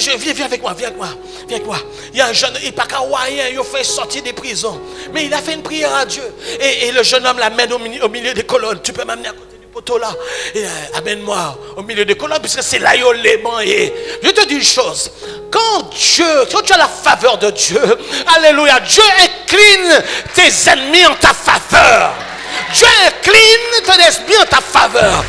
que viens avec moi, viens avec moi, viens avec moi. Il y a un jeune, il n'est pas kawaïen, il a fait sortir des prisons. Mais il a fait une prière à Dieu. Et le jeune homme l'amène au milieu des colonnes. Tu peux m'amener à côté du poteau là. Et amène-moi au milieu des colonnes, puisque c'est là où les bancs. Je te dis une chose. Quand tu as la faveur de Dieu, alléluia, Dieu incline tes ennemis en ta faveur. Dieu incline tes ennemis en ta faveur.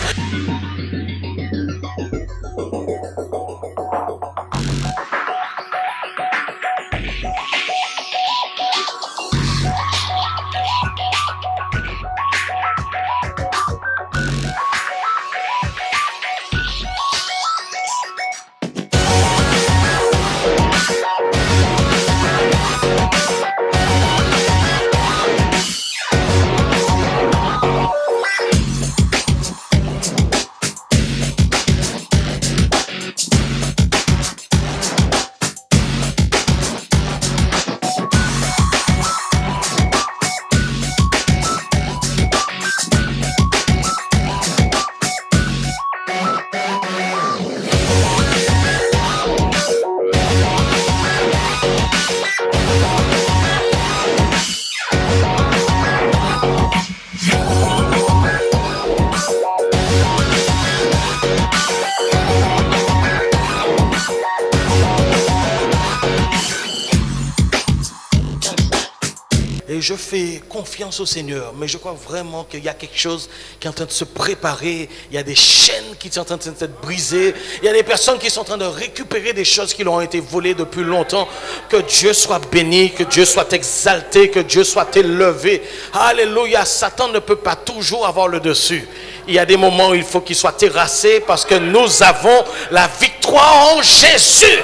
Je fais confiance au Seigneur, mais je crois vraiment qu'il y a quelque chose qui est en train de se préparer. Il y a des chaînes qui sont en train d'être brisées. Il y a des personnes qui sont en train de récupérer des choses qui leur ont été volées depuis longtemps. Que Dieu soit béni, que Dieu soit exalté, que Dieu soit élevé. Alléluia, Satan ne peut pas toujours avoir le dessus. Il y a des moments où il faut qu'il soit terrassé parce que nous avons la victoire en Jésus.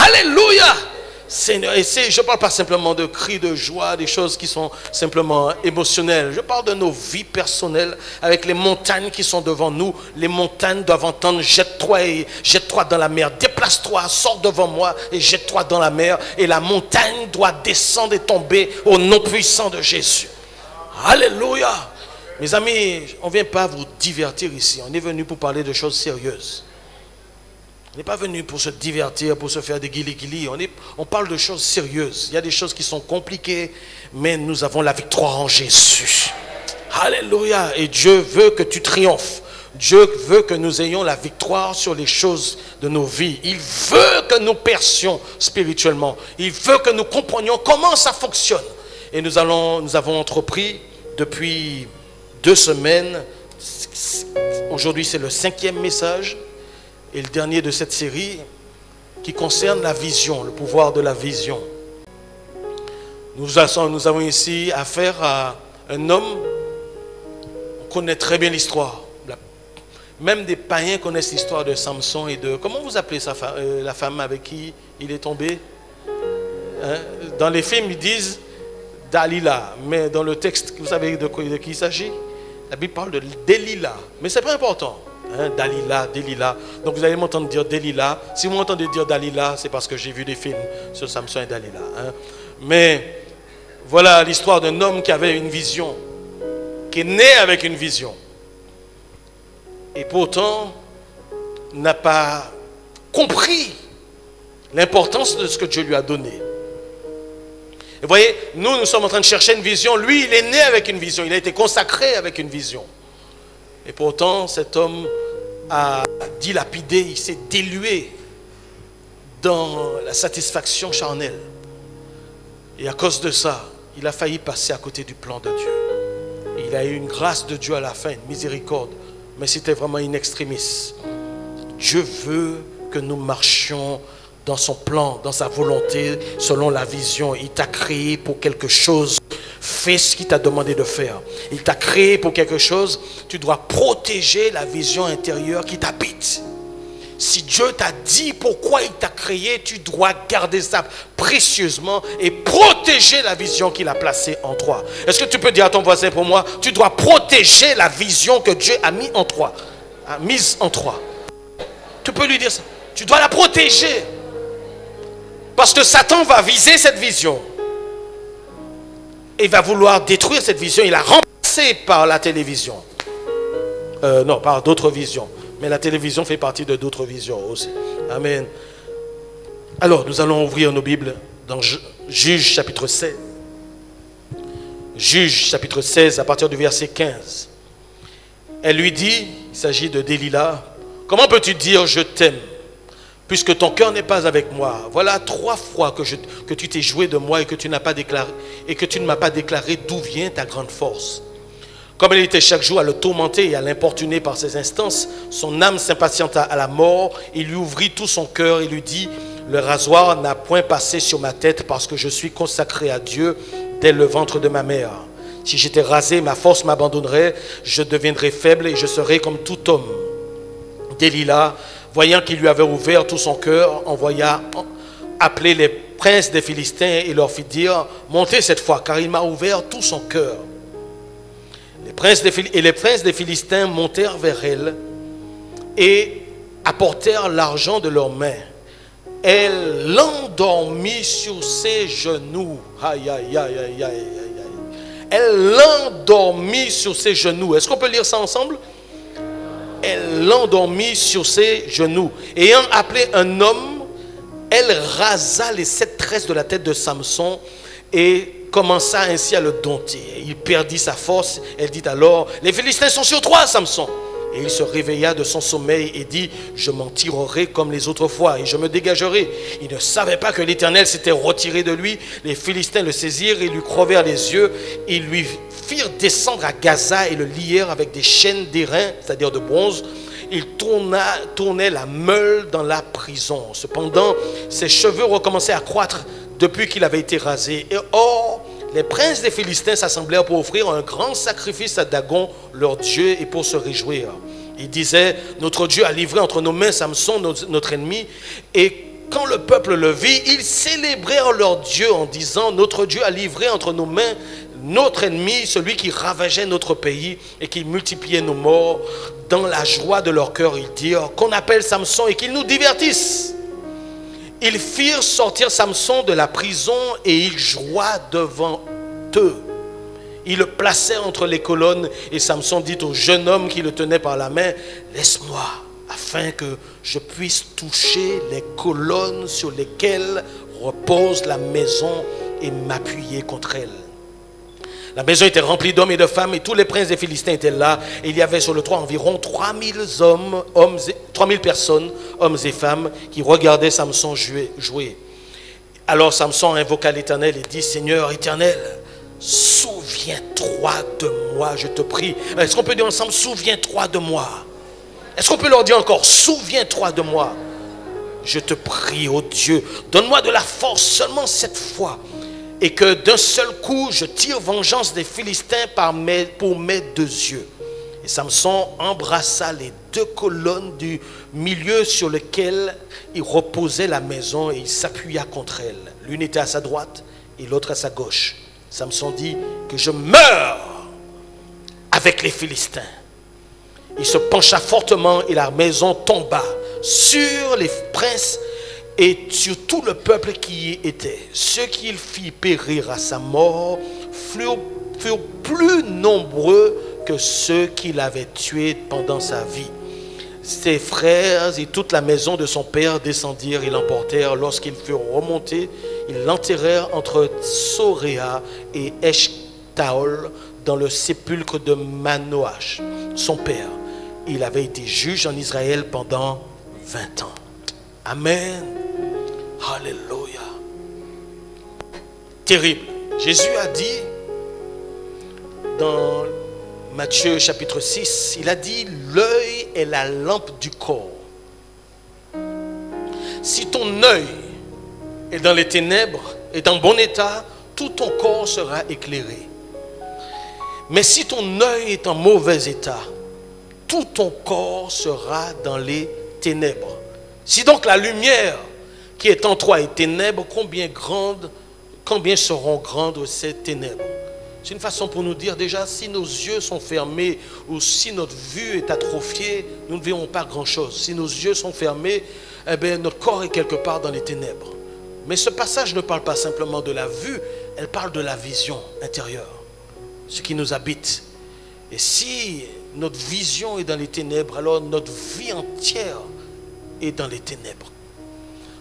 Alléluia. Seigneur, et je ne parle pas simplement de cris de joie, des choses qui sont simplement émotionnelles. Je parle de nos vies personnelles avec les montagnes qui sont devant nous. Les montagnes doivent entendre jette-toi dans la mer. Déplace-toi, sors devant moi et jette-toi dans la mer. Et la montagne doit descendre et tomber au nom puissant de Jésus. Alléluia. Mes amis, on ne vient pas vous divertir ici. On est venu pour parler de choses sérieuses. On n'est pas venu pour se divertir, pour se faire des guili-guili. On parle de choses sérieuses. Il y a des choses qui sont compliquées, mais nous avons la victoire en Jésus. Alléluia. Et Dieu veut que tu triomphes. Dieu veut que nous ayons la victoire sur les choses de nos vies. Il veut que nous percions spirituellement. Il veut que nous comprenions comment ça fonctionne. Et nous avons entrepris depuis 2 semaines. Aujourd'hui, c'est le 5e message. Et le dernier de cette série qui concerne la vision, le pouvoir de la vision. Nous avons ici affaire à un homme, on connaît très bien l'histoire. Même des païens connaissent l'histoire de Samson et de... Comment vous appelez ça, la femme avec qui il est tombé? Hein? Dans les films, ils disent Dalila. Mais dans le texte, vous savez de qui il s'agit? La Bible parle de Delilah. Mais ce n'est pas important. Hein, Delilah. Donc vous allez m'entendre dire Delilah. Si vous m'entendez dire Delilah, c'est parce que j'ai vu des films sur Samson et Delilah. Hein. Mais voilà l'histoire d'un homme qui avait une vision, qui est né avec une vision. Et pourtant, n'a pas compris l'importance de ce que Dieu lui a donné. Et vous voyez, nous sommes en train de chercher une vision. Lui, il est né avec une vision. Il a été consacré avec une vision. Et pourtant, cet homme a dilapidé, il s'est dilué dans la satisfaction charnelle. Et à cause de ça, il a failli passer à côté du plan de Dieu. Et il a eu une grâce de Dieu à la fin, une miséricorde. Mais c'était vraiment in extremis. Dieu veut que nous marchions dans son plan, dans sa volonté, selon la vision. Il t'a créé pour quelque chose. Fais ce qu'il t'a demandé de faire. Il t'a créé pour quelque chose. Tu dois protéger la vision intérieure qui t'habite. Si Dieu t'a dit pourquoi il t'a créé, tu dois garder ça précieusement et protéger la vision qu'il a placée en toi. Est-ce que tu peux dire à ton voisin pour moi, tu dois protéger la vision que Dieu a mise en toi. Tu peux lui dire ça. Tu dois la protéger. Parce que Satan va viser cette vision. Il va vouloir détruire cette vision. Il l'a remplacée par la télévision. Non, par d'autres visions. Mais la télévision fait partie de d'autres visions aussi. Amen. Alors, nous allons ouvrir nos Bibles dans Juge chapitre 16. Juge chapitre 16 à partir du verset 15. Elle lui dit, il s'agit de Delilah, « Comment peux-tu dire je t'aime, puisque ton cœur n'est pas avec moi? Voilà 3 fois que tu t'es joué de moi et que tu n'as pas déclaré, et que tu ne m'as pas déclaré d'où vient ta grande force. » Comme elle était chaque jour à le tourmenter et à l'importuner par ses instances, son âme s'impatienta à la mort. Il lui ouvrit tout son cœur et lui dit, « Le rasoir n'a point passé sur ma tête parce que je suis consacré à Dieu dès le ventre de ma mère. Si j'étais rasé, ma force m'abandonnerait, je deviendrais faible et je serais comme tout homme. » Delilah, voyant qu'il lui avait ouvert tout son cœur, envoya appeler les princes des Philistins et leur fit dire, « Montez cette fois, car il m'a ouvert tout son cœur. » Les princes des Philistins montèrent vers elle et apportèrent l'argent de leurs mains. Elle l'endormit sur ses genoux. Aïe, aïe, aïe, aïe, aïe, aïe. Elle l'endormit sur ses genoux. Est-ce qu'on peut lire ça ensemble? Elle l'endormit sur ses genoux. Ayant appelé un homme, elle rasa les 7 tresses de la tête de Samson et commença ainsi à le dompter. Il perdit sa force. Elle dit alors, « Les Philistins sont sur toi, Samson. » Et il se réveilla de son sommeil et dit, « Je m'en tirerai comme les autres fois et je me dégagerai. » Il ne savait pas que l'Éternel s'était retiré de lui. Les Philistins le saisirent et lui crevèrent les yeux. Ils lui firent descendre à Gaza et le lièrent avec des chaînes d'airain, c'est-à-dire de bronze. Il tournait la meule dans la prison. Cependant, ses cheveux recommençaient à croître depuis qu'il avait été rasé. Et or, les princes des Philistins s'assemblèrent pour offrir un grand sacrifice à Dagon, leur Dieu, et pour se réjouir. Ils disaient, notre Dieu a livré entre nos mains Samson, notre ennemi. Et quand le peuple le vit, ils célébrèrent leur Dieu en disant, notre Dieu a livré entre nos mains notre ennemi, celui qui ravageait notre pays et qui multipliait nos morts. Dans la joie de leur cœur, ils dirent, qu'on appelle Samson et qu'il nous divertisse. Ils firent sortir Samson de la prison et il joua devant eux. Ils le placèrent entre les colonnes et Samson dit au jeune homme qui le tenait par la main, « Laisse-moi, afin que je puisse toucher les colonnes sur lesquelles repose la maison et m'appuyer contre elle. » La maison était remplie d'hommes et de femmes et tous les princes des Philistins étaient là. Et il y avait sur le toit environ 3000 personnes, hommes et femmes, qui regardaient Samson jouer. Alors Samson invoqua l'Éternel et dit, « Seigneur éternel, souviens-toi de moi, je te prie. » Est-ce qu'on peut dire ensemble, « Souviens-toi de moi » ? Est-ce qu'on peut leur dire encore, « Souviens-toi de moi » ? Je te prie, ô Dieu, donne-moi de la force seulement cette fois. Et que d'un seul coup, je tire vengeance des Philistins pour mes 2 yeux. Et Samson embrassa les 2 colonnes du milieu sur lesquelles il reposait la maison et il s'appuya contre elles. L'une était à sa droite et l'autre à sa gauche. Samson dit, que je meure avec les Philistins. Il se pencha fortement et la maison tomba sur les princes et sur tout le peuple qui y était. Ceux qu'il fit périr à sa mort furent plus nombreux que ceux qu'il avait tués pendant sa vie. Ses frères et toute la maison de son père descendirent et l'emportèrent. Lorsqu'ils furent remontés, ils l'enterrèrent entre Soréa et Eshtaol dans le sépulcre de Manoach, son père. Il avait été juge en Israël pendant 20 ans. Amen. Alléluia. Terrible. Jésus a dit dans Matthieu chapitre 6, il a dit, l'œil est la lampe du corps. Si ton œil est dans les ténèbres, est en bon état, tout ton corps sera éclairé. Mais si ton œil est en mauvais état, tout ton corps sera dans les ténèbres. Si donc la lumière qui est en toi est ténèbres, combien seront grandes ces ténèbres? C'est une façon pour nous dire déjà, si nos yeux sont fermés ou si notre vue est atrophiée, nous ne verrons pas grand-chose. Si nos yeux sont fermés, eh bien, notre corps est quelque part dans les ténèbres. Mais ce passage ne parle pas simplement de la vue, elle parle de la vision intérieure, ce qui nous habite. Et si notre vision est dans les ténèbres, alors notre vie entière est dans les ténèbres.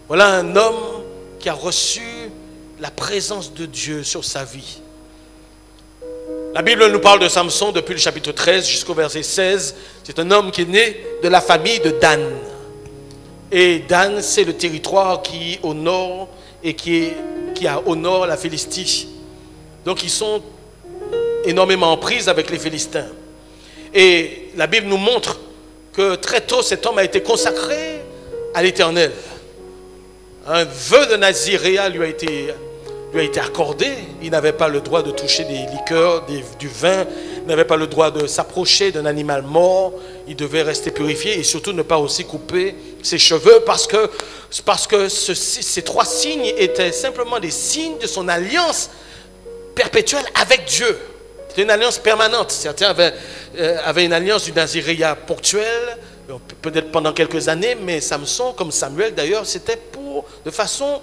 Voilà un homme qui a reçu la présence de Dieu sur sa vie. La Bible nous parle de Samson depuis le chapitre 13 jusqu'au verset 16. C'est un homme qui est né de la famille de Dan. Et Dan, c'est le territoire qui est au nord et qui a au nord la Philistie. Donc ils sont énormément en prise avec les Philistins. Et la Bible nous montre que très tôt cet homme a été consacré à l'Éternel. Un vœu de naziréat lui a été accordé. Il n'avait pas le droit de toucher des liqueurs, du vin. Il n'avait pas le droit de s'approcher d'un animal mort. Il devait rester purifié et surtout ne pas aussi couper ses cheveux parce que ces trois signes étaient simplement des signes de son alliance perpétuelle avec Dieu. C'était une alliance permanente. Certains avaient une alliance du naziréat ponctuelle, peut-être pendant quelques années, mais Samson, comme Samuel d'ailleurs, c'était de façon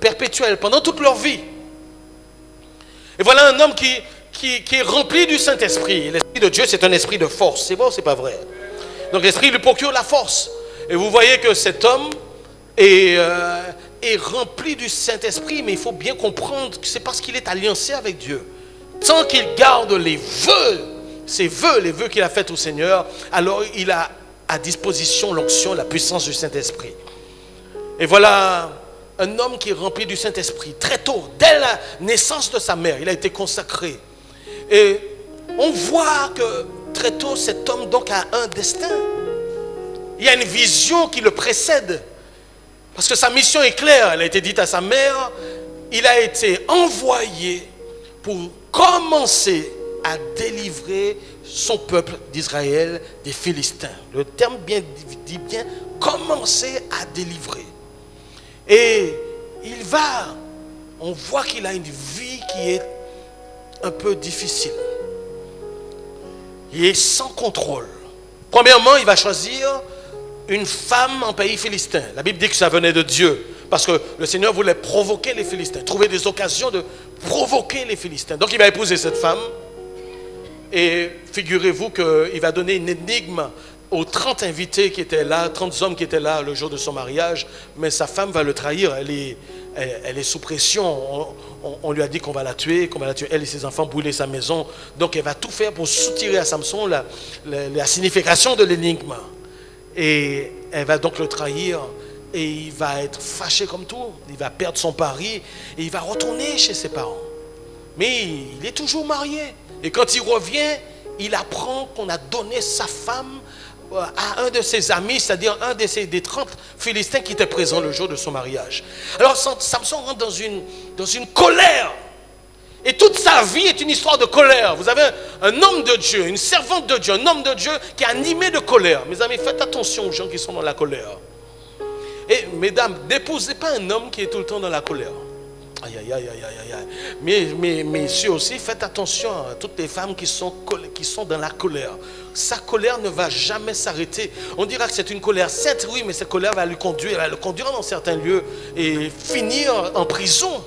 perpétuelle, pendant toute leur vie. Et voilà un homme qui est rempli du Saint-Esprit. L'Esprit de Dieu, c'est un esprit de force. C'est bon, c'est pas vrai? Donc l'Esprit lui procure la force. Et vous voyez que cet homme est rempli du Saint-Esprit, mais il faut bien comprendre que c'est parce qu'il est alliancé avec Dieu. Tant qu'il garde les vœux qu'il a faits au Seigneur, alors il a à disposition l'onction, la puissance du Saint-Esprit. Et voilà un homme qui est rempli du Saint-Esprit. Très tôt, dès la naissance de sa mère, il a été consacré. Et on voit que très tôt, cet homme donc a un destin. Il y a une vision qui le précède. Parce que sa mission est claire. Elle a été dite à sa mère. Il a été envoyé pour commencer à délivrer son peuple d'Israël des Philistins. Le terme dit bien commencer à délivrer. Et on voit qu'il a une vie qui est un peu difficile. Il est sans contrôle. Premièrement, il va choisir une femme en pays philistin. La Bible dit que ça venait de Dieu. Parce que le Seigneur voulait provoquer les Philistins, trouver des occasions de provoquer les Philistins. Donc il va épouser cette femme. Et figurez-vous qu'il va donner une énigme aux 30 invités qui étaient là, 30 hommes qui étaient là le jour de son mariage. Mais sa femme va le trahir. Elle est sous pression. On lui a dit qu'on va la tuer, elle et ses enfants, brûler sa maison. Donc elle va tout faire pour soutirer à Samson la signification de l'énigme. Et elle va donc le trahir. Et il va être fâché comme tout. Il va perdre son pari. Et il va retourner chez ses parents. Mais il est toujours marié. Et quand il revient, il apprend qu'on a donné sa femme à un de ses amis, c'est-à-dire un des 30 Philistins qui étaient présents le jour de son mariage. Alors Samson rentre dans une colère. Et toute sa vie est une histoire de colère. Vous avez un homme de Dieu, une servante de Dieu, un homme de Dieu qui est animé de colère. Mes amis, faites attention aux gens qui sont dans la colère. Et mesdames, n'épousez pas un homme qui est tout le temps dans la colère. Aïe, aïe, aïe, aïe, aïe, aïe. Mais messieurs aussi, faites attention à toutes les femmes qui sont dans la colère. Sa colère ne va jamais s'arrêter. On dira que c'est une colère sainte, oui, mais cette colère va le conduire dans certains lieux et finir en prison.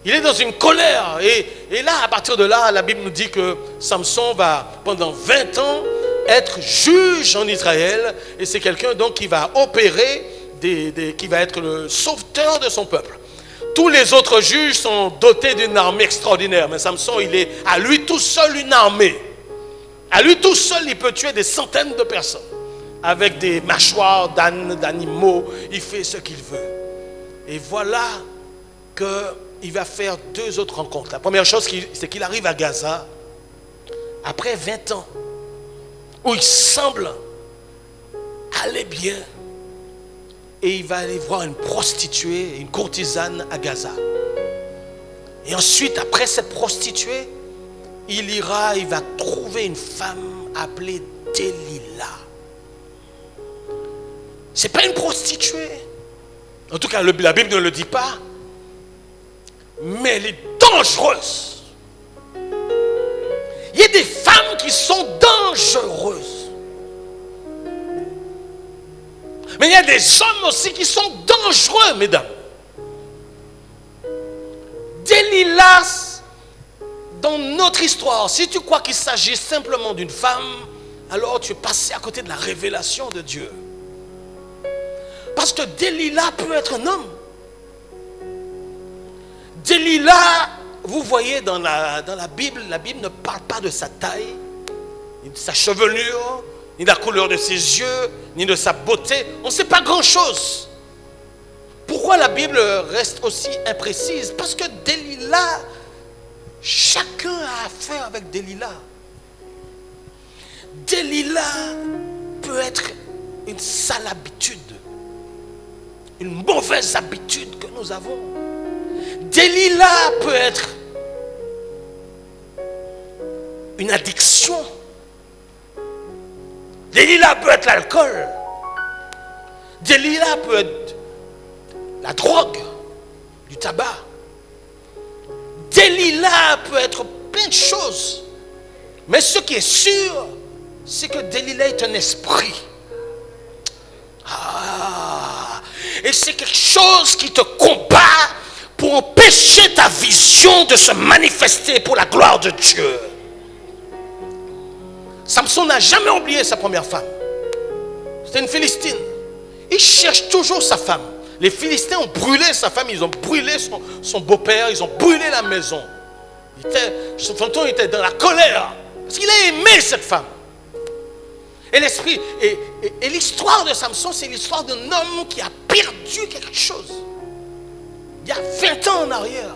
Il est dans une colère. Et là, à partir de là, la Bible nous dit que Samson va, pendant 20 ans, être juge en Israël. Et c'est quelqu'un donc qui va opérer, qui va être le sauveteur de son peuple. Tous les autres juges sont dotés d'une armée extraordinaire. Mais Samson, il est à lui tout seul une armée. À lui tout seul, il peut tuer des centaines de personnes. Avec des mâchoires d'animaux, il fait ce qu'il veut. Et voilà qu'il va faire deux autres rencontres. La première chose, c'est qu'il arrive à Gaza, après 20 ans, où il semble aller bien. Et il va aller voir une prostituée, une courtisane à Gaza. Et ensuite, après cette prostituée, il va trouver une femme appelée Delilah. Ce n'est pas une prostituée. En tout cas, la Bible ne le dit pas. Mais elle est dangereuse. Il y a des femmes qui sont dangereuses. Mais il y a des hommes aussi qui sont dangereux, mesdames. Delilah, dans notre histoire, si tu crois qu'il s'agit simplement d'une femme, alors tu es passé à côté de la révélation de Dieu. Parce que Delilah peut être un homme. Delilah, vous voyez dans la Bible ne parle pas de sa taille, ni de sa chevelure, ni de la couleur de ses yeux, ni de sa beauté. On ne sait pas grand-chose. Pourquoi la Bible reste aussi imprécise? Parce que Delilah, chacun a affaire avec Delilah. Delilah peut être une sale habitude, une mauvaise habitude que nous avons. Delilah peut être une addiction. Delilah peut être l'alcool. Delilah peut être la drogue, du tabac. Delilah peut être plein de choses. Mais ce qui est sûr, c'est que Delilah est un esprit. Et c'est quelque chose qui te combat pour empêcher ta vision de se manifester pour la gloire de Dieu. Samson n'a jamais oublié sa première femme. C'était une Philistine. Il cherche toujours sa femme. Les Philistins ont brûlé sa femme, ils ont brûlé son beau-père, ils ont brûlé la maison. Samson était dans la colère parce qu'il a aimé cette femme. Et l'esprit, et l'histoire de Samson, c'est l'histoire d'un homme qui a perdu quelque chose. Il y a 20 ans en arrière.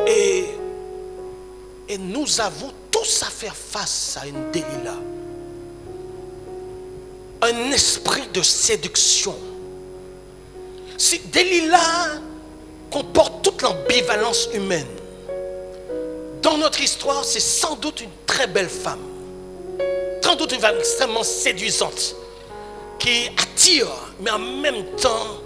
Et nous avons tous à faire face à une Delilah. Un esprit de séduction. Si Delilah comporte toute l'ambivalence humaine. Dans notre histoire, c'est sans doute une très belle femme. Sans doute une femme extrêmement séduisante. Qui attire, mais en même temps,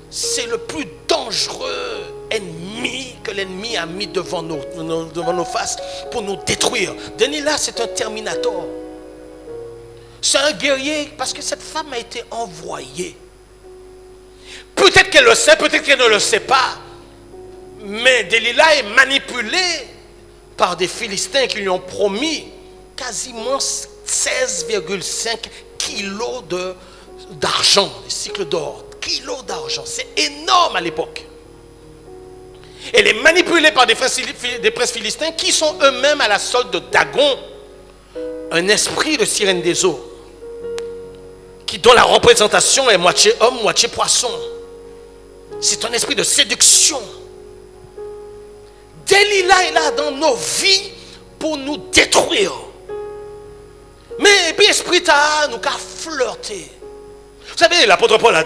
c'est le plus dangereux ennemi que l'ennemi a mis devant nos faces pour nous détruire. Delilah, c'est un terminator. C'est un guerrier parce que cette femme a été envoyée. Peut-être qu'elle le sait, peut-être qu'elle ne le sait pas. Mais Delilah est manipulée par des Philistins qui lui ont promis quasiment 16,5 kilos d'argent, des cycles d'or. Kilos d'argent, c'est énorme à l'époque. Elle est manipulée par des princes philistins qui sont eux-mêmes à la solde de Dagon, un esprit de sirène des eaux, dont la représentation est moitié homme, moitié poisson. C'est un esprit de séduction. Delilah est là dans nos vies pour nous détruire. Mais puis esprit nous a flirté. Vous savez, l'apôtre Paul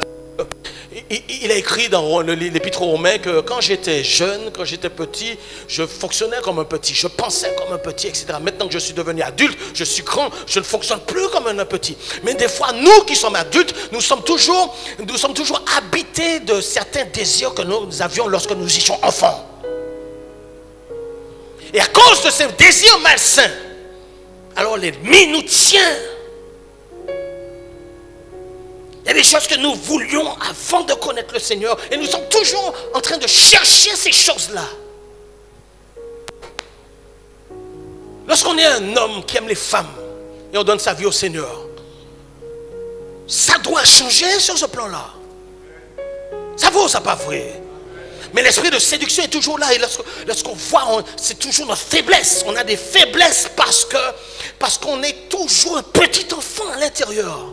il a écrit dans l'épître aux Romains que quand j'étais jeune, quand j'étais petit, je fonctionnais comme un petit, je pensais comme un petit, etc. Maintenant que je suis devenu adulte, je suis grand, je ne fonctionne plus comme un petit. Mais des fois, nous qui sommes adultes, nous sommes toujours habités de certains désirs que nous avions lorsque nous étions enfants. Et à cause de ces désirs malsains, alors l'ennemi nous tient. Il y a des choses que nous voulions avant de connaître le Seigneur. Et nous sommes toujours en train de chercher ces choses-là. Lorsqu'on est un homme qui aime les femmes et on donne sa vie au Seigneur, ça doit changer sur ce plan-là. Ça vaut, ça pas vrai. Mais l'esprit de séduction est toujours là. Et lorsqu'on voit, c'est toujours notre faiblesse. On a des faiblesses parce qu'on est toujours un petit enfant à l'intérieur.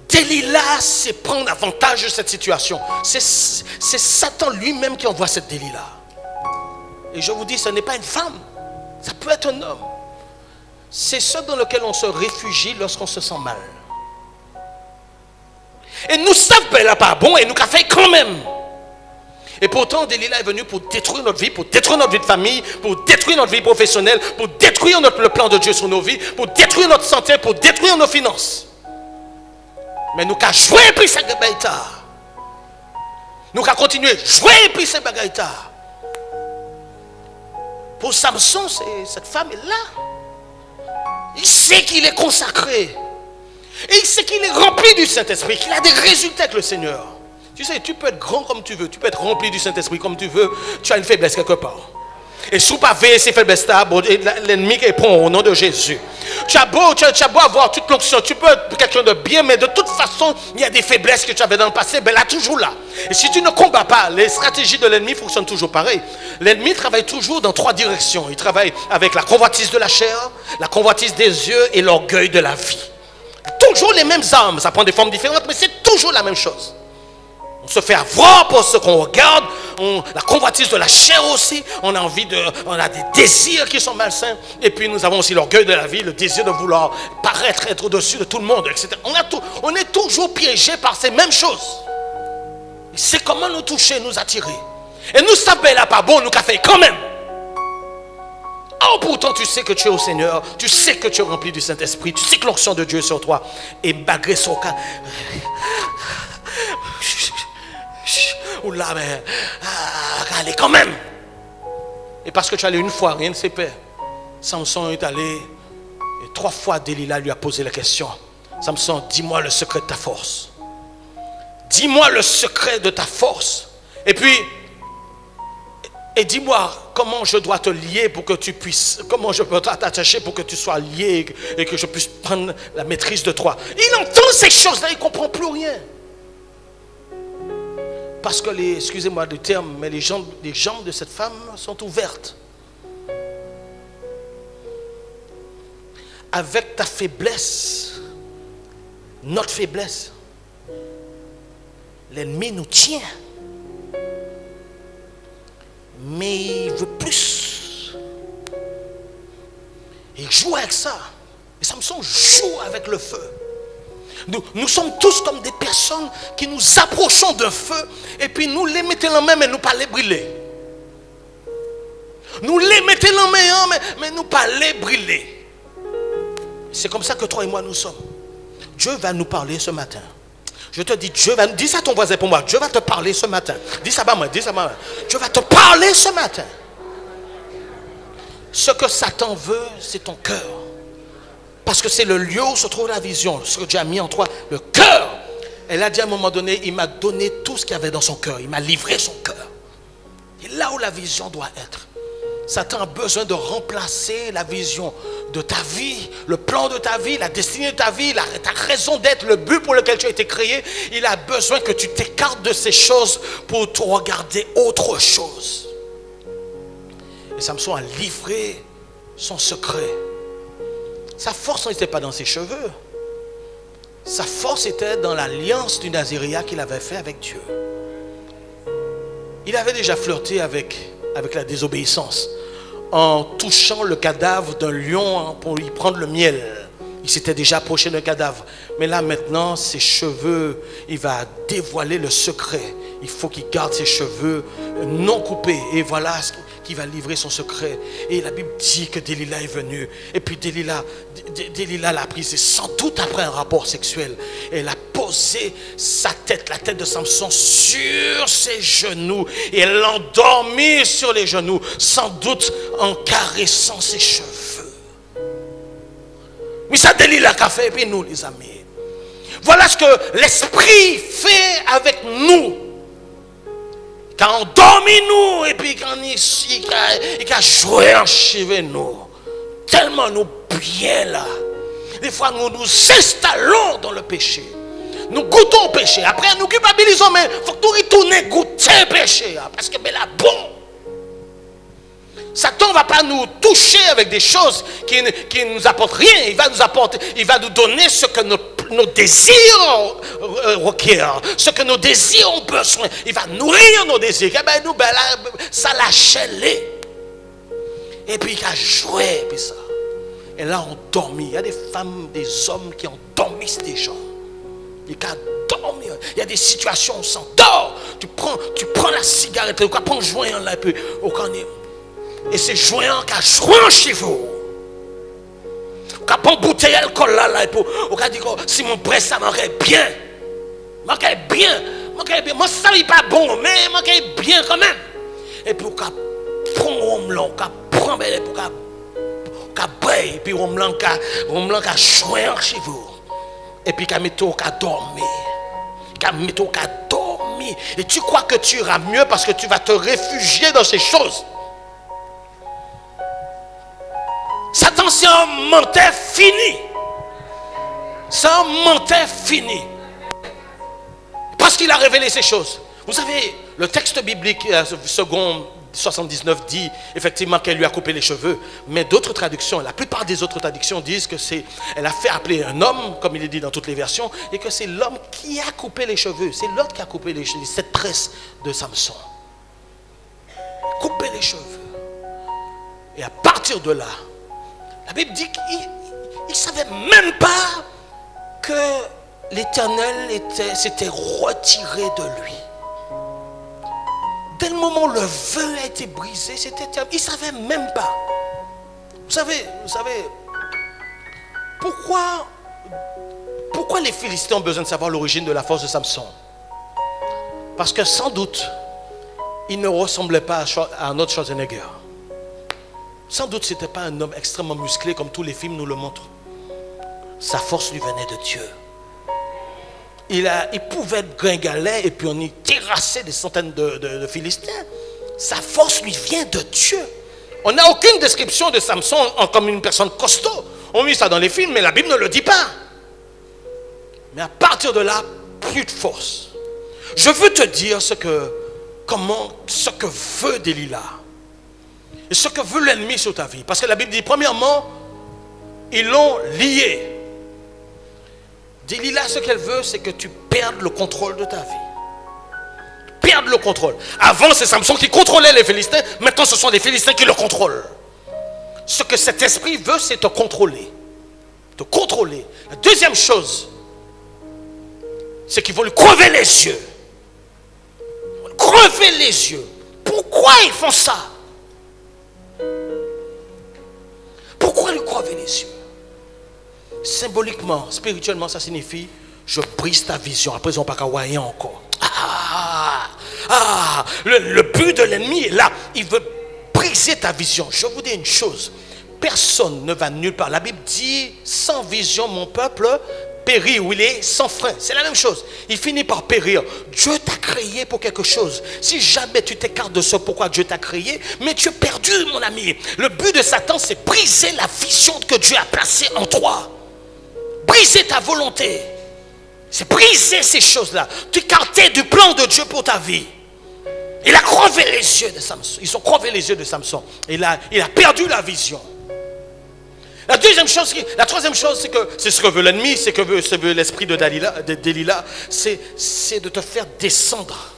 Delilah, c'est prendre avantage de cette situation. C'est Satan lui-même qui envoie cette Delilah. Et je vous dis, ce n'est pas une femme. Ça peut être un homme. C'est ce dans lequel on se réfugie lorsqu'on se sent mal. Et nous savons qu'elle n'a pas bon et nous qu'a fait quand même. Et pourtant, Delilah est venue pour détruire notre vie, pour détruire notre vie de famille, pour détruire notre vie professionnelle, pour détruire le plan de Dieu sur nos vies, pour détruire notre santé, pour détruire nos finances. Mais nous qu'à jouer puis ces bagailles-là. Nous qu'à continuer jouer puis ces bagailles-là. Pour Samson, cette femme est là. Il sait qu'il est consacré. Et il sait qu'il est rempli du Saint-Esprit, qu'il a des résultats avec le Seigneur. Tu sais, tu peux être grand comme tu veux, tu peux être rempli du Saint-Esprit comme tu veux, tu as une faiblesse quelque part. Et sous pas veiller ces faiblesses, l'ennemi qui prend au nom de Jésus. Tu as beau avoir toute l'onction, tu peux être quelqu'un de bien, mais de toute façon, il y a des faiblesses que tu avais dans le passé, ben là, toujours là. Et si tu ne combats pas, les stratégies de l'ennemi fonctionnent toujours pareil. L'ennemi travaille toujours dans 3 directions. Il travaille avec la convoitise de la chair, la convoitise des yeux et l'orgueil de la vie. Toujours les mêmes armes, ça prend des formes différentes, mais c'est toujours la même chose. On se fait avoir pour ce qu'on regarde, la convoitise de la chair aussi, on a des désirs qui sont malsains, et puis nous avons aussi l'orgueil de la vie, le désir de vouloir paraître, être au-dessus de tout le monde, etc. On est toujours piégé par ces mêmes choses. C'est comment nous toucher, nous attirer. Et nous savons là pas bon, nous qu'a fait quand même. Oh, pourtant tu sais que tu es au Seigneur, tu sais que tu es rempli du Saint-Esprit, tu sais que l'onction de Dieu est sur toi, et malgré son cas, ou là, mais allez quand même. Et parce que tu es allé une fois, rien ne s'est fait. Samson est allé, et 3 fois Delilah lui a posé la question. Samson, dis-moi le secret de ta force. Dis-moi le secret de ta force. Et puis, et dis-moi comment je dois te lier pour que tu puisses, comment je peux t'attacher pour que tu sois lié et que je puisse prendre la maîtrise de toi. Il entend ces choses-là, il ne comprend plus rien. Parce que excusez-moi le terme, mais les jambes de cette femme sont ouvertes. Avec ta faiblesse, notre faiblesse, l'ennemi nous tient. Mais il veut plus. Il joue avec ça. Et Samson joue avec le feu. Nous sommes tous comme des personnes qui nous approchons d'un feu et puis nous les mettons en main mais nous pas les brûler. Nous les mettons en main mais nous pas les brûler. C'est comme ça que toi et moi nous sommes. Dieu va nous parler ce matin. Je te dis, dis ça à ton voisin pour moi. Dieu va te parler ce matin. Dis ça à moi, dis ça à moi. Dieu va te parler ce matin. Ce que Satan veut, c'est ton cœur. Parce que c'est le lieu où se trouve la vision. Ce que Dieu a mis en toi, le cœur. Elle a dit à un moment donné, il m'a donné tout ce qu'il y avait dans son cœur. Il m'a livré son cœur. Et là où la vision doit être. Satan a besoin de remplacer la vision de ta vie, le plan de ta vie, la destinée de ta vie, ta raison d'être, le but pour lequel tu as été créé. Il a besoin que tu t'écartes de ces choses pour te regarder autre chose. Et Samson a livré son secret. Sa force n'était pas dans ses cheveux. Sa force était dans l'alliance du Naziréat qu'il avait fait avec Dieu. Il avait déjà flirté avec la désobéissance en touchant le cadavre d'un lion pour y prendre le miel. Il s'était déjà approché d'un cadavre. Mais là maintenant, ses cheveux, il va dévoiler le secret. Il faut qu'il garde ses cheveux non coupés. Et voilà qui va livrer son secret. Et la Bible dit que Delilah est venue. Et puis Delilah l'a prise. Et sans doute après un rapport sexuel. Elle a posé sa tête, la tête de Samson sur ses genoux. Et elle l'a endormi sur les genoux. Sans doute en caressant ses cheveux. Mais ça Delilah qu'a fait. Et puis nous les amis. Voilà ce que l'Esprit fait avec nous. Quand on dormit nous et puis quand il a joué en cheveux nous. Tellement nous bien là. Des fois nous nous installons dans le péché. Nous goûtons le péché. Après nous culpabilisons, mais il faut que nous retournions goûter le péché. Parce que ben là bon. Satan ne va pas nous toucher avec des choses qui ne nous apportent rien. Il va nous donner ce que nos désirs requièrent, ce que nos désirs ont besoin. Il va nourrir nos désirs. Et ben nous, ben là, ça lâche les. Et puis il a joué, puis ça. Et là, on dormit. Il y a des femmes, des hommes qui endormissent des gens. Il y a des situations où on s'endort. Tu prends la cigarette, tu prends le joint là, et puis et c'est joint qui a joint chez vous. Quand on bouteille d'alcool là, et puis on dit que si mon presse ça manquait bien. Manquait bien. Moi ça n'est pas bon, mais manquait bien quand même. Et puis on prend un blanc, on prend belle pour qu'on boire, et puis on blanc qui joint chez vous. Et puis qu'on met au dormir. Et tu crois que tu iras mieux parce que tu vas te réfugier dans ces choses. Satan, c'est un menteur fini. C'est un menteur fini. Parce qu'il a révélé ces choses. Vous savez, le texte biblique, second 79, dit effectivement qu'elle lui a coupé les cheveux. Mais d'autres traductions, la plupart des autres traductions disent que c'est, elle a fait appeler un homme, comme il est dit dans toutes les versions, et que c'est l'homme qui a coupé les cheveux. C'est l'autre qui a coupé les cheveux, cette tresse de Samson. Couper les cheveux. Et à partir de là, la Bible dit qu'il ne savait même pas que l'Éternel s'était retiré de lui. Dès le moment où le vœu a été brisé, c'était terminé. Il ne savait même pas. Vous savez, pourquoi les Philistins ont besoin de savoir l'origine de la force de Samson? Parce que sans doute, il ne ressemblait pas à un autre Schwarzenegger. Sans doute, ce n'était pas un homme extrêmement musclé comme tous les films nous le montrent. Sa force lui venait de Dieu. Il pouvait être gringalet et puis on y terrassait des centaines de Philistins. Sa force lui vient de Dieu. On n'a aucune description de Samson comme une personne costaud. On met ça dans les films, mais la Bible ne le dit pas. Mais à partir de là, plus de force. Je veux te dire ce que veut Delilah. Et ce que veut l'ennemi sur ta vie. Parce que la Bible dit, premièrement, ils l'ont lié. Delilah, ce qu'elle veut, c'est que tu perdes le contrôle de ta vie. Perdre le contrôle. Avant, c'est Samson qui contrôlait les Philistins. Maintenant, ce sont les Philistins qui le contrôlent. Ce que cet esprit veut, c'est te contrôler. Te contrôler. La deuxième chose, c'est qu'ils vont lui crever les yeux. Ils vont crever les yeux. Pourquoi ils font ça? Pourquoi lui crever les yeux? Symboliquement, spirituellement, ça signifie je brise ta vision. Après, ils n'ont pas qu'à voir encore. Le but de l'ennemi est là. Il veut briser ta vision. Je vous dis une chose. Personne ne va nulle part. La Bible dit sans vision, mon peuple périt, où il est sans frein. C'est la même chose. Il finit par périr. Dieu t'a créé pour quelque chose. Si jamais tu t'écartes de ce pourquoi Dieu t'a créé, mais tu es perdu, mon ami. Le but de Satan, c'est briser la vision que Dieu a placée en toi. Briser ta volonté. C'est briser ces choses-là. T'écarter du plan de Dieu pour ta vie. Il a crevé les yeux de Samson. Ils ont crevé les yeux de Samson. Il a perdu la vision. La troisième chose, c'est ce que veut l'ennemi, c'est que veut l'esprit de Delilah, c'est de te faire descendre,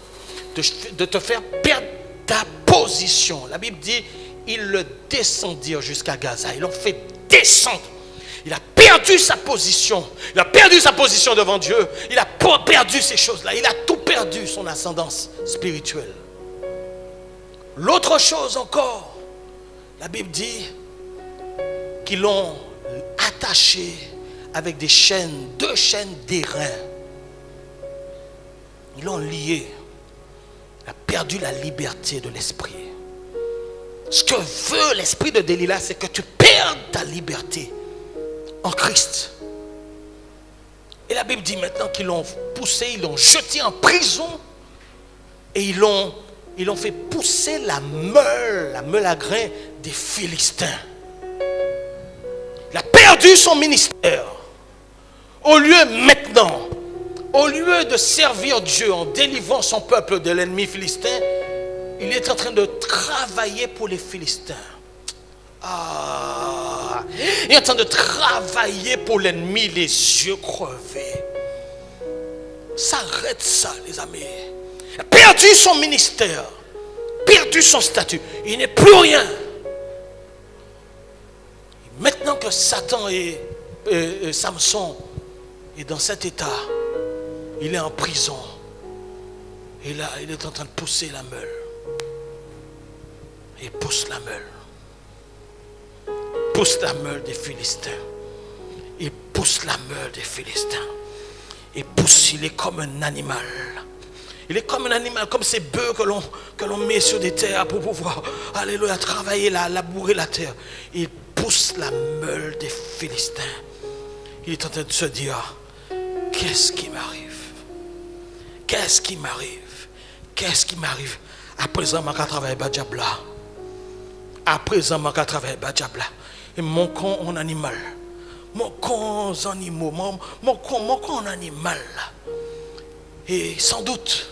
de te faire perdre ta position. La Bible dit, ils le descendirent jusqu'à Gaza. Ils l'ont fait descendre. Il a perdu sa position. Il a perdu sa position devant Dieu. Il a perdu ces choses-là. Il a tout perdu, son ascendance spirituelle. L'autre chose encore, la Bible dit qu'ils l'ont attaché avec des chaînes, 2 chaînes d'airain. Ils l'ont lié. Il a perdu la liberté de l'esprit. Ce que veut l'esprit de Delilah, c'est que tu perdes ta liberté en Christ. Et la Bible dit maintenant qu'ils l'ont poussé, ils l'ont jeté en prison et ils l'ont fait pousser la meule à grains des Philistins. Il a perdu son ministère. Au lieu de servir Dieu en délivrant son peuple de l'ennemi philistin, il est en train de travailler pour les Philistins. Il est en train de travailler pour l'ennemi, les yeux crevés. S'arrête ça, les amis. Il a perdu son ministère, perdu son statut. Il n'est plus rien. Maintenant que Satan et Samson est dans cet état, il est en prison. Et là, il est en train de pousser la meule. Il pousse la meule. Pousse la meule des Philistins. Il pousse la meule des Philistins. Il pousse, il est comme un animal. Il est comme un animal, comme ces bœufs que l'on met sur des terres pour pouvoir, alléluia, travailler, labourer la terre. Il pousse la meule des Philistins. Il est en train de se dire, qu'est-ce qui m'arrive? Qu'est-ce qui m'arrive? Qu'est-ce qui m'arrive? À présent, je vais travailler Badjabla. À présent, je vais travailler Badjabla. et mon con en animal. Mon con en animaux, mon con en animal. Et sans doute,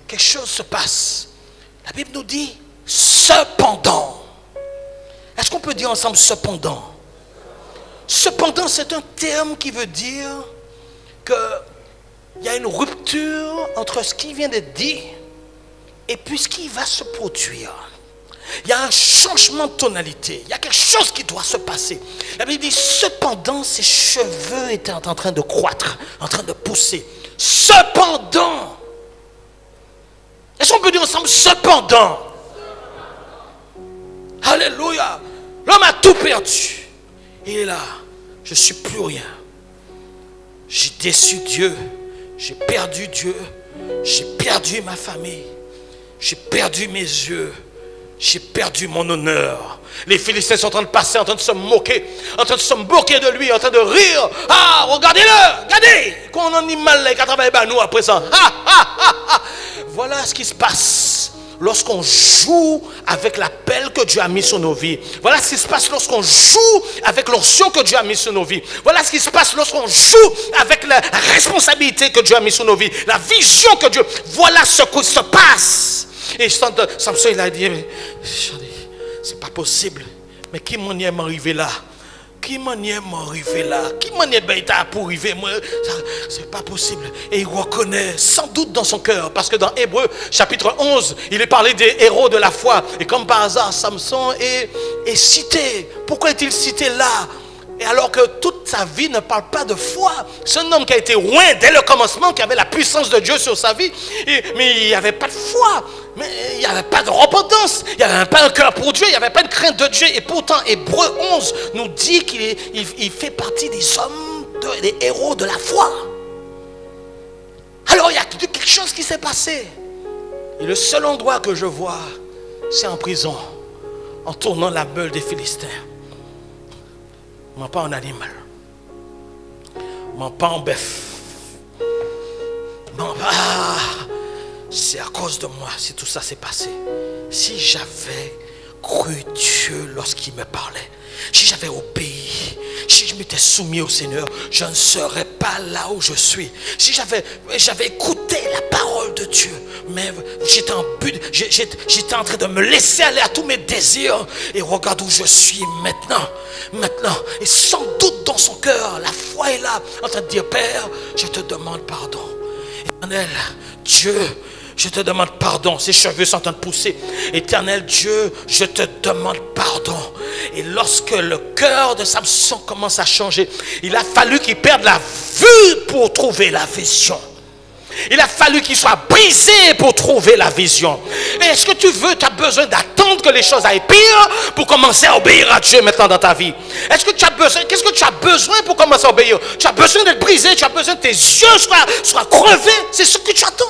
quelque chose se passe. La Bible nous dit, cependant. Est-ce qu'on peut dire ensemble cependant? Cependant, c'est un terme qui veut dire qu'il y a une rupture entre ce qui vient d'être dit et puis ce qui va se produire. Il y a un changement de tonalité. Il y a quelque chose qui doit se passer. La Bible dit, cependant, ses cheveux étaient en train de croître, en train de pousser. Cependant. Est-ce qu'on peut dire ensemble, cependant? Alléluia. L'homme a tout perdu. Il est là. Je ne suis plus rien. J'ai déçu Dieu. J'ai perdu Dieu. J'ai perdu ma famille. J'ai perdu mes yeux. J'ai perdu mon honneur. Les Philistins sont en train de passer, en train de se moquer, en train de se moquer de lui, en train de rire. Ah, regardez-le, regardez, qu'on en est mal, qu'à travailler par nous après ça. Voilà ce qui se passe lorsqu'on joue avec l'appel que Dieu a mis sur nos vies. Voilà ce qui se passe lorsqu'on joue avec l'onction que Dieu a mis sur nos vies. Voilà ce qui se passe lorsqu'on joue avec la responsabilité que Dieu a mis sur nos vies. La vision que Dieu... Voilà ce qui se passe. Et Samson, il a dit, c'est pas possible. Mais qui m'en est arrivé là? Qui m'en est arrivé là? Qui m'en est pour arriver? C'est pas possible. Et il reconnaît sans doute dans son cœur, parce que dans Hébreux chapitre 11, il est parlé des héros de la foi. Et comme par hasard, Samson est cité. Pourquoi est-il cité là? Et alors que toute sa vie ne parle pas de foi. C'est un homme qui a été loin dès le commencement, qui avait la puissance de Dieu sur sa vie. Mais il n'y avait pas de foi. Mais il n'y avait pas de repentance. Il n'y avait pas un cœur pour Dieu. Il n'y avait pas de crainte de Dieu. Et pourtant, Hébreux 11 nous dit qu'il fait partie des hommes, des héros de la foi. Alors il y a quelque chose qui s'est passé. Et le seul endroit que je vois, c'est en prison. En tournant la meule des Philistins. Pas en animal, pas en bœuf, c'est à cause de moi si tout ça s'est passé. Si j'avais cru Dieu lorsqu'il me parlait, si j'avais obéi, si je m'étais soumis au Seigneur, je ne serais pas là où je suis. Si j'avais écouté la parole de Dieu, mais j'étais en train de me laisser aller à tous mes désirs. Et regarde où je suis maintenant. Et sans doute dans son cœur, la foi est là, en train de dire, Père, je te demande pardon. Éternel, Dieu, je te demande pardon. Ses cheveux sont en train de pousser. Éternel Dieu, je te demande pardon. Et lorsque le cœur de Samson commence à changer, il a fallu qu'il perde la vue pour trouver la vision. Il a fallu qu'il soit brisé pour trouver la vision. Et est-ce que tu as besoin d'attendre que les choses aillent pire pour commencer à obéir à Dieu maintenant dans ta vie? Est-ce que tu as besoin, qu'est-ce que tu as besoin pour commencer à obéir? Tu as besoin d'être brisé, tu as besoin que tes yeux soient crevés. C'est ce que tu attends.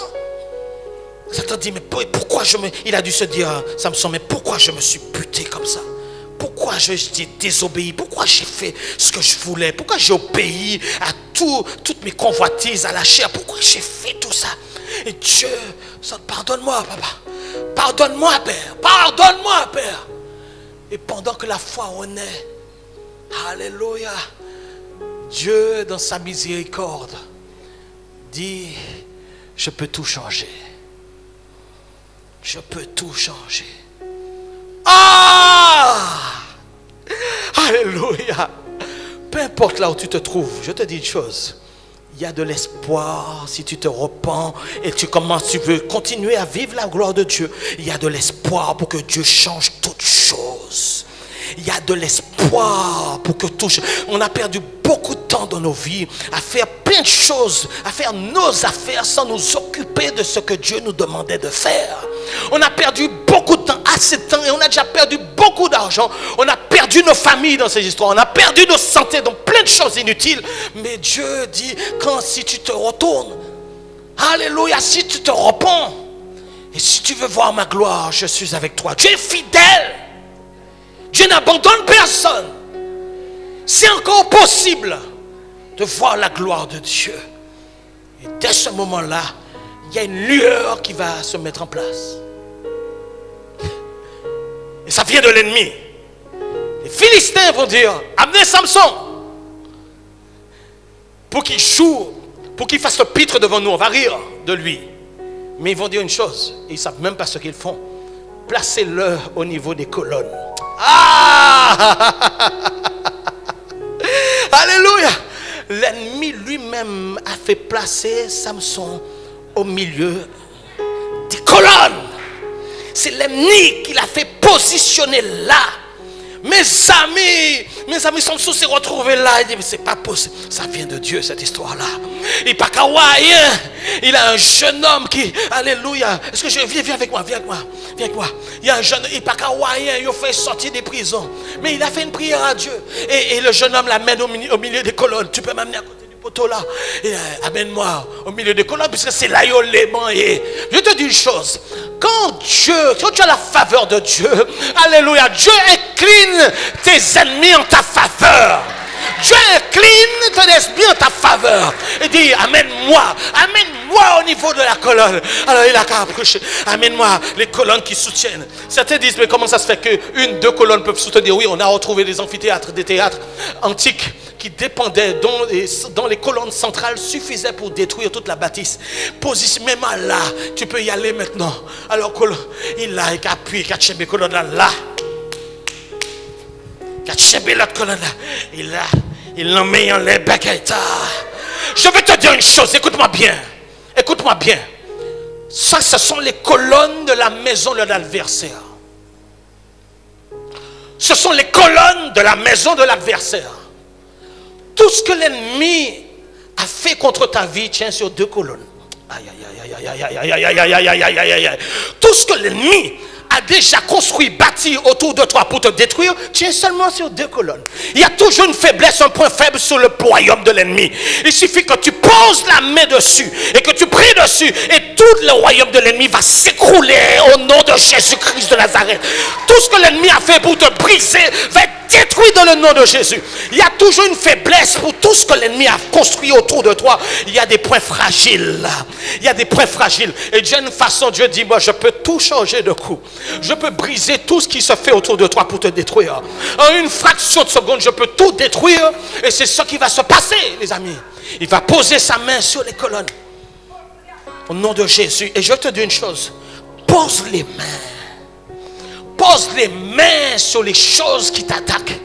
Satan dit, mais pourquoi il a dû se dire, Samson, mais pourquoi je me suis buté comme ça? Pourquoi j'ai désobéi? Pourquoi j'ai fait ce que je voulais? Pourquoi j'ai obéi à toutes mes convoitises, à la chair? Pourquoi j'ai fait tout ça? Et Dieu, pardonne-moi, papa. Pardonne-moi, Père. Pardonne-moi, Père. Et pendant que la foi renaît, alléluia, Dieu, dans sa miséricorde, dit, je peux tout changer. Je peux tout changer. Ah! Alléluia. Peu importe là où tu te trouves, je te dis une chose. Il y a de l'espoir si tu te repens et tu veux continuer à vivre la gloire de Dieu. Il y a de l'espoir pour que Dieu change toutes choses. Il y a de l'espoir pour que tout... On a perdu beaucoup de temps dans nos vies à faire plein de choses, à faire nos affaires sans nous occuper de ce que Dieu nous demandait de faire. On a perdu beaucoup de temps, assez de temps, et on a déjà perdu beaucoup d'argent. On a perdu nos familles dans ces histoires. On a perdu nos santé dans plein de choses inutiles. Mais Dieu dit, si tu te retournes, alléluia, si tu te repens, et si tu veux voir ma gloire, je suis avec toi. Dieu est fidèle. Dieu n'abandonne personne. C'est encore possible de voir la gloire de Dieu. Et dès ce moment-là, il y a une lueur qui va se mettre en place. Et ça vient de l'ennemi. Les Philistins vont dire, amenez Samson pour qu'il joue, pour qu'il fasse le pitre devant nous. On va rire de lui. Mais ils vont dire une chose, ils ne savent même pas ce qu'ils font. Placez-le au niveau des colonnes. Ah! Alléluia! L'ennemi lui-même a fait placer Samson au milieu des colonnes. C'est l'ennemi qui l'a fait positionner là. Mes amis, Samson s'est retrouvé là. Il dit, mais c'est pas possible. Ça vient de Dieu, cette histoire-là. Il n'est pas kawaïen. Il a un jeune homme qui, alléluia. Est-ce que viens avec moi, viens avec moi. Il y a un jeune, il n'est pas kawaïen. Il a fait sortir des prisons. Mais il a fait une prière à Dieu. Et le jeune homme l'amène au milieu des colonnes. Tu peux m'amener à côté du poteau là. Amène-moi au milieu des colonnes, puisque c'est là où les mains. Je te dis une chose. Quand tu as la faveur de Dieu, alléluia, Dieu incline tes ennemis en ta faveur. Dieu incline tes ennemis en ta faveur. Il dit, amène-moi au niveau de la colonne. Alors il a qu'à approcher. Amène-moi les colonnes qui soutiennent. Certains disent, mais comment ça se fait qu'une, deux colonnes peuvent soutenir? Oui, on a retrouvé des amphithéâtres, des théâtres antiques qui dépendaient, dont les colonnes centrales suffisaient pour détruire toute la bâtisse. Position, même là, tu peux y aller maintenant. Alors il a appuyé, il a chébé colonne là. Il a chébé l'autre colonne là. Il l'a mis en les baguettes. Je vais te dire une chose, écoute-moi bien. Écoute-moi bien. Ça, ce sont les colonnes de la maison de l'adversaire. Ce sont les colonnes de la maison de l'adversaire. Tout ce que l'ennemi a fait contre ta vie tient sur deux colonnes. Aïe, aïe, aïe, aïe, aïe, aïe, aïe, aïe, aïe, aïe, aïe, aïe, aïe. Tout ce que l'ennemi a déjà construit, bâti autour de toi pour te détruire, tient seulement sur deux colonnes. Il y a toujours une faiblesse, un point faible sur le royaume de l'ennemi. Il suffit que tu poses la main dessus et que tu pries dessus et tout le royaume de l'ennemi va s'écrouler au nom de Jésus-Christ de Nazareth. Tout ce que l'ennemi a fait pour te briser va être détruit dans le nom de Jésus. Il y a toujours une faiblesse pour tout ce que l'ennemi a construit autour de toi. Il y a des points fragiles. Il y a des points fragiles. Et d'une façon, Dieu dit, moi je peux tout changer de coup. Je peux briser tout ce qui se fait autour de toi pour te détruire. En une fraction de seconde, je peux tout détruire. Et c'est ce qui va se passer, les amis. Il va poser sa main sur les colonnes. Au nom de Jésus. Et je te dis une chose. Pose les mains. Pose les mains sur les choses qui t'attaquent.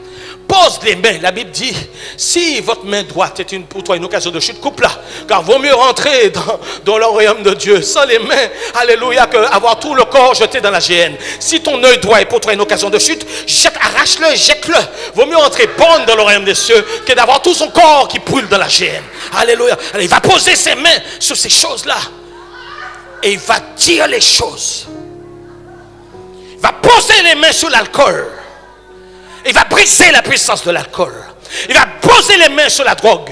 Pose les mains. La Bible dit, si votre main droite est pour toi une occasion de chute, coupe-la. Car vaut mieux rentrer dans le royaume de Dieu sans les mains, alléluia, que avoir tout le corps jeté dans la géhenne. Si ton œil droit est pour toi une occasion de chute, arrache-le, jette-le. Vaut mieux entrer bonne dans le royaume des cieux que d'avoir tout son corps qui brûle dans la géhenne. Alléluia. Alors, il va poser ses mains sur ces choses-là. Et il va dire les choses. Il va poser les mains sur l'alcool. Il va briser la puissance de l'alcool. Il va poser les mains sur la drogue.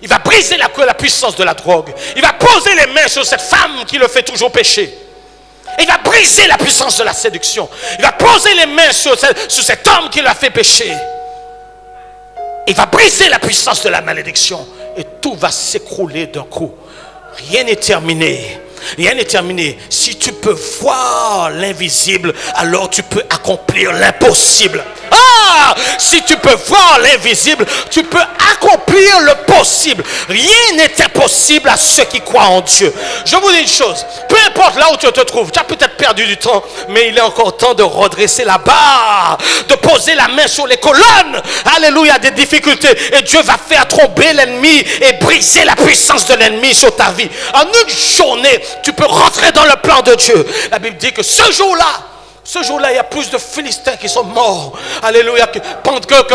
Il va briser la puissance de la drogue. Il va poser les mains sur cette femme qui le fait toujours pécher. Il va briser la puissance de la séduction. Il va poser les mains sur cet homme qui l'a fait pécher. Il va briser la puissance de la malédiction. Et tout va s'écrouler d'un coup. Rien n'est terminé. Rien n'est terminé. Si tu peux voir l'invisible, alors tu peux accomplir l'impossible. Ah! Si tu peux voir l'invisible, tu peux accomplir le possible. Rien n'est impossible à ceux qui croient en Dieu. Je vous dis une chose. Peu importe là où tu te trouves, tu as peut-être perdu du temps, mais il est encore temps de redresser la barre, de poser la main sur les colonnes. Alléluia, des difficultés. Et Dieu va faire tomber l'ennemi et briser la puissance de l'ennemi sur ta vie. En une journée, tu peux rentrer dans le plan de Dieu. La Bible dit que ce jour-là, il y a plus de Philistins qui sont morts. Alléluia. Que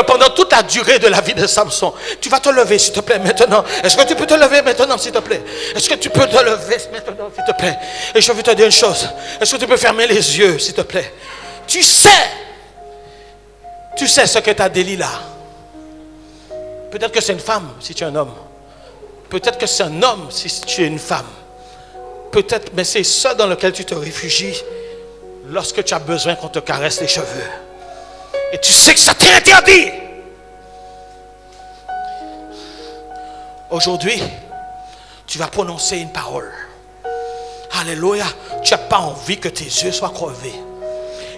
pendant toute la durée de la vie de Samson. Tu vas te lever, s'il te plaît, maintenant. Est-ce que tu peux te lever maintenant, s'il te plaît? Est-ce que tu peux te lever maintenant, s'il te plaît? Et je veux te dire une chose. Est-ce que tu peux fermer les yeux, s'il te plaît? Tu sais ce que ta délit là. Peut-être que c'est une femme, si tu es un homme. Peut-être que c'est un homme, si tu es une femme. Peut-être, mais c'est ça dans lequel tu te réfugies lorsque tu as besoin qu'on te caresse les cheveux. Et tu sais que ça t'est interdit. Aujourd'hui, tu vas prononcer une parole. Alléluia. Tu n'as pas envie que tes yeux soient crevés.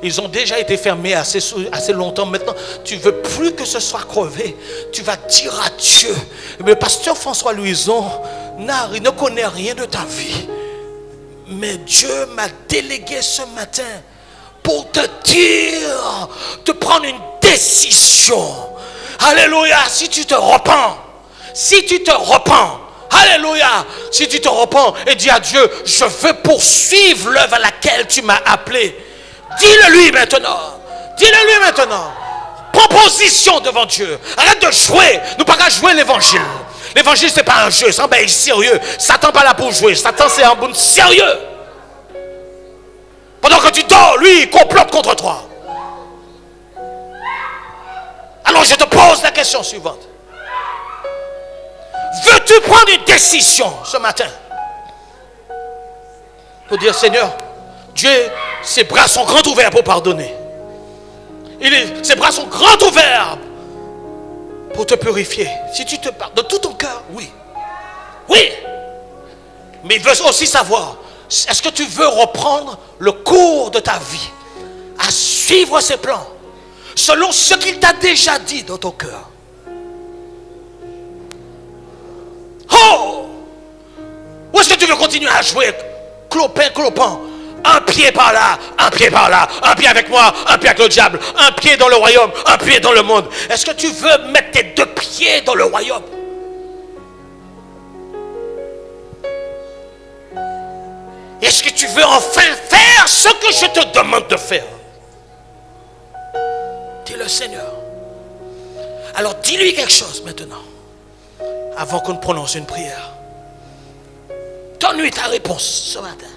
Ils ont déjà été fermés assez longtemps. Maintenant, tu veux plus que ce soit crevé. Tu vas dire à Dieu. Mais le pasteur François Louison, il ne connaît rien de ta vie. Mais Dieu m'a délégué ce matin pour te dire de prendre une décision. Alléluia, si tu te repens. Si tu te repens. Alléluia. Si tu te repens et dis à Dieu, je veux poursuivre l'œuvre à laquelle tu m'as appelé. Dis-le lui maintenant. Dis-le lui maintenant. Prends position devant Dieu. Arrête de jouer. Nous pas qu'à jouer l'évangile. L'évangile c'est pas un jeu. C'est un bail sérieux. Satan pas là pour jouer. Satan c'est un bon sérieux. Pendant que tu dors, lui il complote contre toi. Alors je te pose la question suivante. Veux-tu prendre une décision ce matin pour dire Seigneur, Dieu, ses bras sont grands ouverts pour pardonner. Ses bras sont grands ouverts pour te purifier. Si tu te pardonnes de tout ton cœur, oui. Oui. Mais il veut aussi savoir, est-ce que tu veux reprendre le cours de ta vie à suivre ses plans selon ce qu'il t'a déjà dit dans ton cœur? Oh! Ou est-ce que tu veux continuer à jouer clopin, un pied par là, un pied par là, un pied avec moi, un pied avec le diable, un pied dans le royaume, un pied dans le monde? Est-ce que tu veux mettre tes 2 pieds dans le royaume? Est-ce que tu veux enfin faire ce que je te demande de faire? Dis-le Seigneur. Alors dis-lui quelque chose maintenant. Avant qu'on ne prononce une prière. Donne-lui ta réponse ce matin.